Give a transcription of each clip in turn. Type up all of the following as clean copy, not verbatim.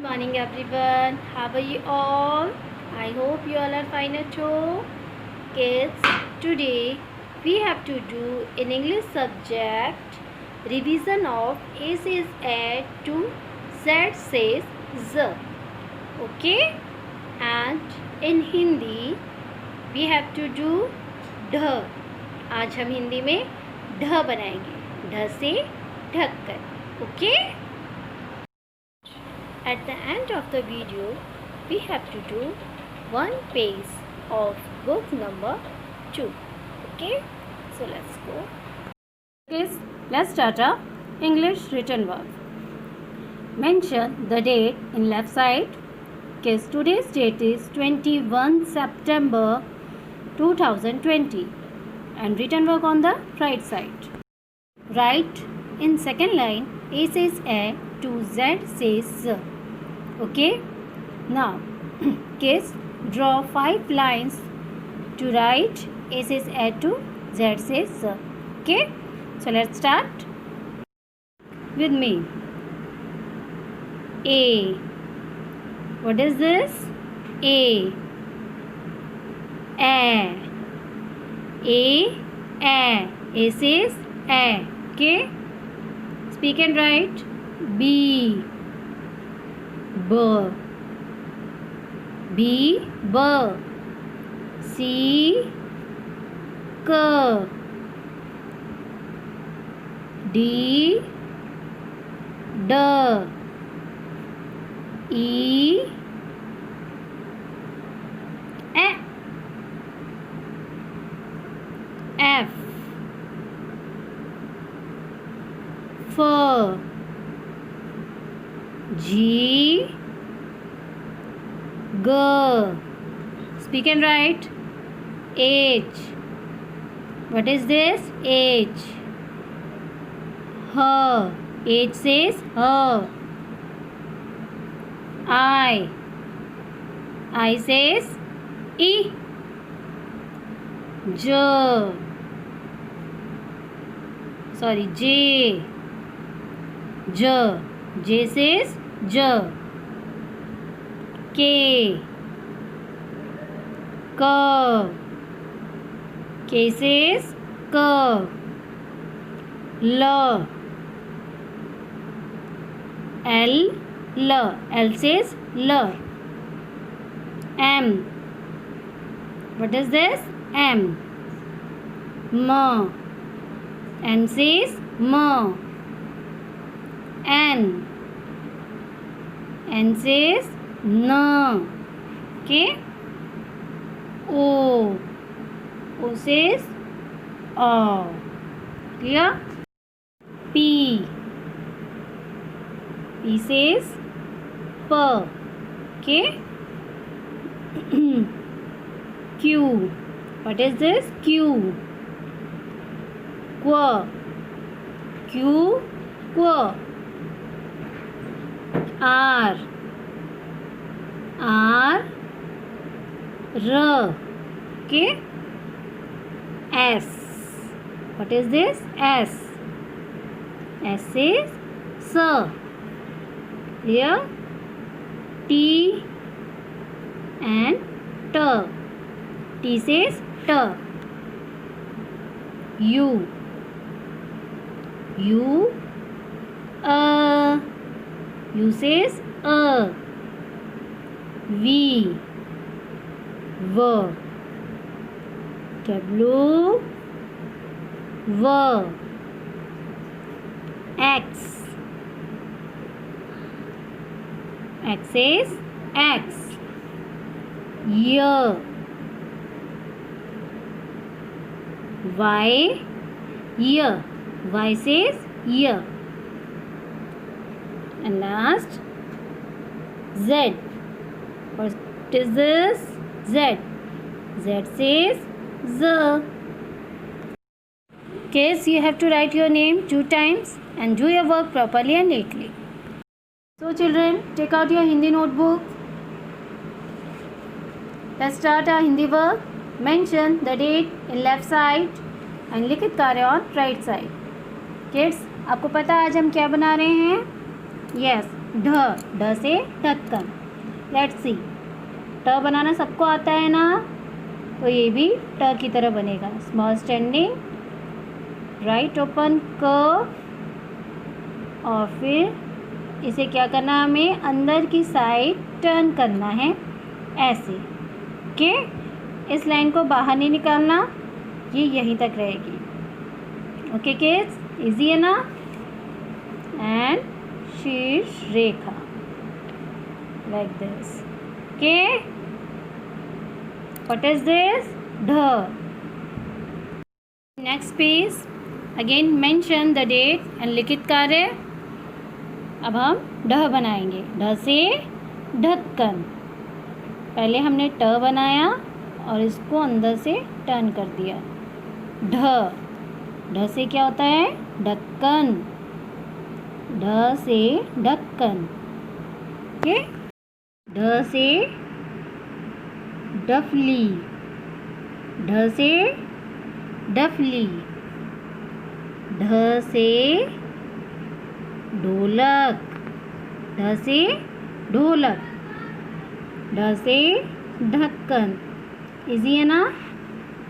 Morning everyone, how are you all? I hope you all are fine at home. Kids, today we have to do in English subject revision of A says A to Z says Z. Okay? And in Hindi we have to do ढ. आज हम हिंदी में ढ बनाएंगे, ढ से ढककर. Okay? At the end of the video, we have to do one page of book number 2. Okay, so let's go. Okay, let's start our English written work. Mention the date in left side. Okay, today's date is 21 September 2020 and written work on the right side. Write in second line A says A to Z says Z. Okay, now kids, draw 5 lines to write A says A to Z says Z. Okay, so let's start with me. A. What is this? A. A. A. A. A says A. Okay, speak and write. B. B. B. B. C. K. D. D. E. F. F. F. G. G. Speak and write. H. What is this? H. H. H says H. I. I says E. J. Sorry, J. J. J says J. K. K. K says K. L. L. L. L says L. M. What is this? M. M. N says M. N. N says N. Okay. O. O says O. Clear? P. P says P. Okay. Q. What is this? Q. Q. Q. Q. R. R. R. Okay. S. What is this? S. S is S. Here. T and T. T says T. U. U. U says V. V. W. V. X. X says X. Y. Y. Y. Y says Y. And last Z. What is this? Z. Z says Z. Case you have to write your name 2 times and do your work properly and neatly. So children, take out your Hindi notebook. Let's start our Hindi work. Mention the date in left side and लिखित कार्य on right side. Kids, आपको पता है आज हम क्या बना रहे हैं? Yes, ढ से ढक्कन। लेट्स सी, ट बनाना सबको आता है ना, तो ये भी ट की तरह बनेगा। Small standing, right open curve, और फिर इसे क्या करना है, हमें अंदर की साइड टर्न करना है ऐसे। ओके, इस लाइन को बाहर नहीं निकालना, ये यहीं तक रहेगी। ओके किड्स, इजी है ना। एंड शीर्ष रेखा like this. Okay, what is this, ढ। Next page, again mention the date and लिखित कार्य। अब हम ढ बनाएंगे। ढ से ढक्कन। पहले हमने ट बनाया और इसको अंदर से टर्न कर दिया। ढ से क्या होता है, ढक्कन। ढ से ढक्कन। ओके, ढ से डफली। ढ से डफली। ढ से ढोलक। ढ से ढोलक। ढ से ढक्कन। इजी है ना।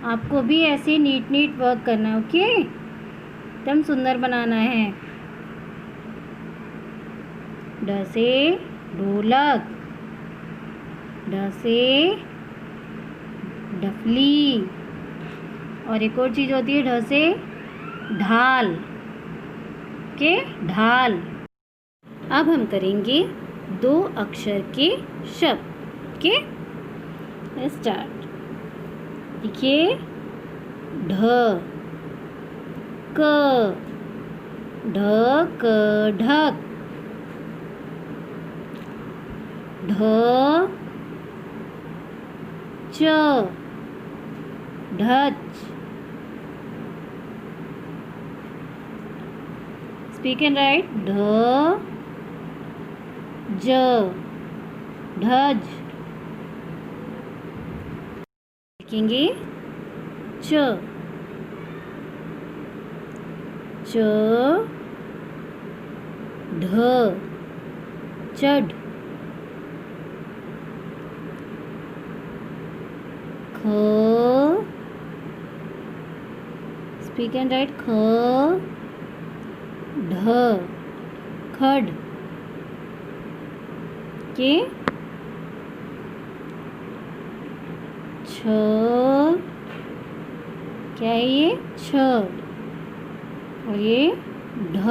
आपको भी ऐसे नीट वर्क करना है। ओके, एकदम सुंदर बनाना है। ढ से ढोलक। ढ से डफली। और एक और चीज़ होती है ढ से ढाल। ओके, ढाल। अब हम करेंगे 2 अक्षर के शब्द। Okay, start. देखिए, ढ क। ढ क ढक। ढ च ढच। Speak and right. ढ ज ढज। लिखेंगे च। च ढ चढ़। ख, स्पीक एंड राइट, ख ढ खड। के छ, क्या है ये, छ। और ये ढ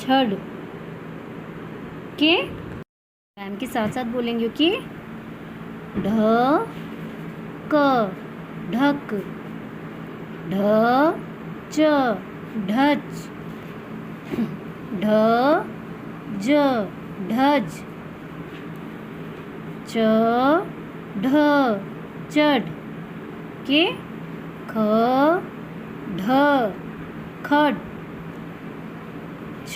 छड़। के टाइम के साथ साथ बोलेंगे। ओके, ढ क ढक। ढ च ढच। ढ ज ढज। च ढ चढ़। के ख ढ खड। छ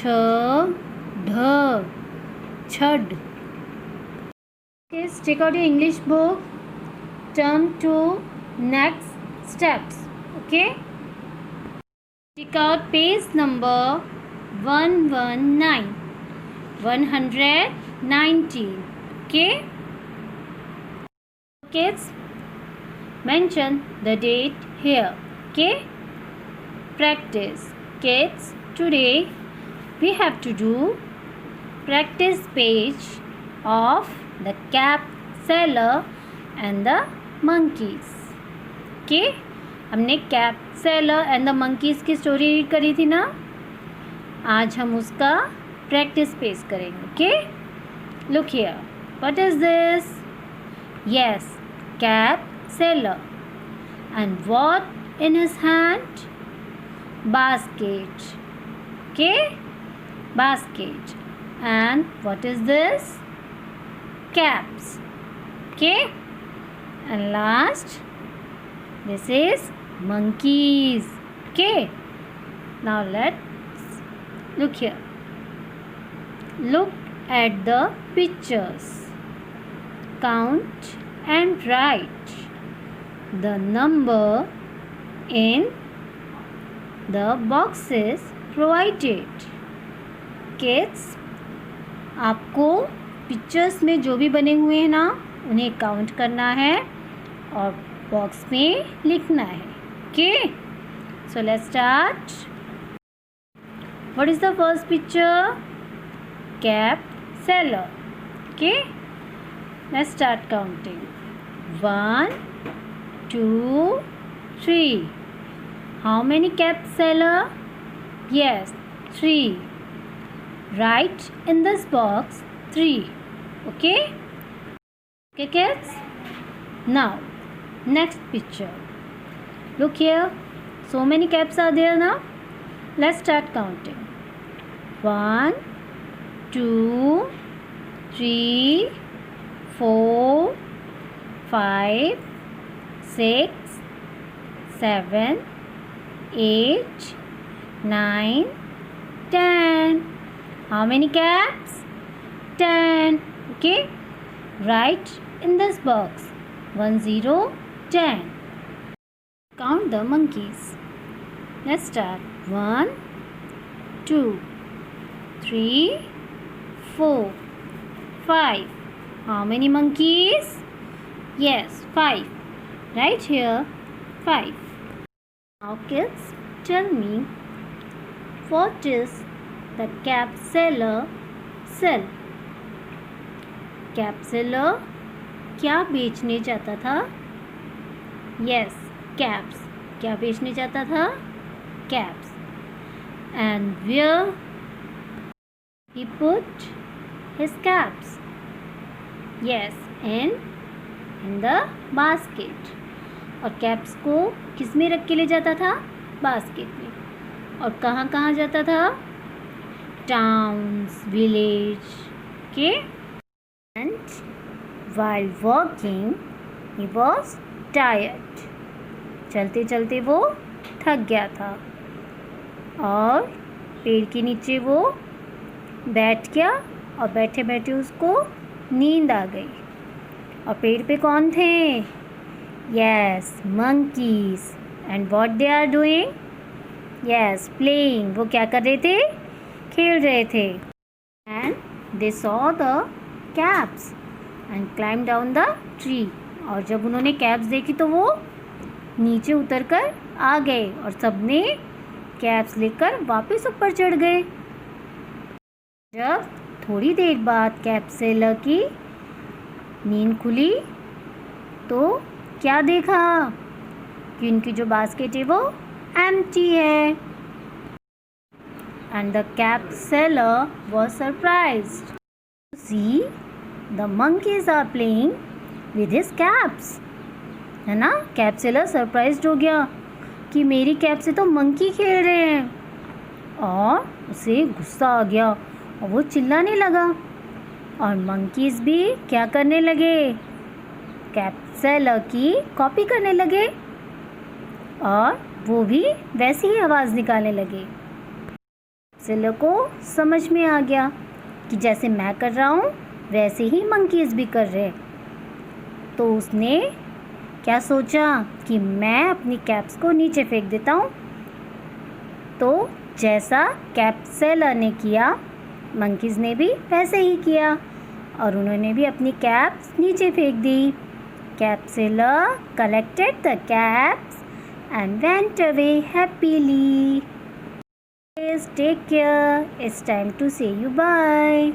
ढ छड। Okay, take out your English book. Turn to next steps. Okay. Take out page number 119. 119. Okay. Kids, mention the date here. Okay. Practice. Kids, today we have to do practice page of the cat, sailor and the monkeys. Okay, हमने cap, seller and the monkeys की story read करी थी ना। आज हम उसका practice page करेंगे। Okay, look here, what is this? Yes, cap, seller, and what in his hand? Basket. Okay, basket. And what is this? Caps. Okay, and last, this is monkeys. Okay, now let's look here. Look at the pictures, count and write the number in the boxes provided. Kids, आपको pictures में जो भी बने हुए हैं ना उन्हें count करना है और बॉक्स में लिखना है. Okay, so let's start. What is the first picture? Cap seller. Okay, let's start counting. 1 2 3. How many cap seller? Yes, 3. Write in this box 3. Okay? Okay, kids? Now, next picture. Look here. So many caps are there now. Let's start counting. 1 2 3 4 5 6 7 8 9 10. How many caps? 10. Okay, write in this box 1 0 10. Count the monkeys. Let's start. 1 2 3 4 5. How many monkeys? Yes, 5. Right here, 5. Now kids, tell me, what is the cap seller sell? Cap seller क्या बेचने जाता था? Yes, caps. क्या बेचने जाता था? Caps. And where he put his caps? Yes, in the basket. और caps को किस में रख के ले जाता था? बास्केट में. और कहाँ कहाँ जाता था? Towns, village. Okay, and while walking he was tired. चलते चलते वो थक गया था और पेड़ के नीचे वो बैठ गया और बैठे बैठे उसको नींद आ गई. और पेड़ पे कौन थे? Yes, monkeys. And what they are doing? Yes, playing. वो क्या कर रहे थे? खेल रहे थे. And they saw the caps and climbed down the tree. और जब उन्होंने कैप्स देखी तो वो नीचे उतर कर आ गए और सबने कैप्स लेकर वापस ऊपर चढ़ गए. जब थोड़ी देर बाद कैप सेलर की नींद खुली तो क्या देखा कि उनकी जो बास्केट है वो एम्प्टी है. And the cap seller was surprised. See, the monkeys are playing with his caps. है ना, कैप सेलर सरप्राइज्ड हो गया कि मेरी कैप से तो मंकी खेल रहे हैं. और उसे गुस्सा आ गया और वो चिल्लाने लगा. और मंकीज भी क्या करने लगे? कैप सेलर की कॉपी करने लगे और वो भी वैसी ही आवाज़ निकालने लगे. सेलर को समझ में आ गया कि जैसे मैं कर रहा हूँ वैसे ही मंकीज भी कर रहे. तो उसने क्या सोचा कि मैं अपनी कैप्स को नीचे फेंक देता हूँ. तो जैसा कैप सेलर ने किया मंकीज ने भी वैसे ही किया और उन्होंने भी अपनी कैप्स नीचे फेंक दी. Cap seller collected the caps and went away happily. Please take care. It's time to say you bye.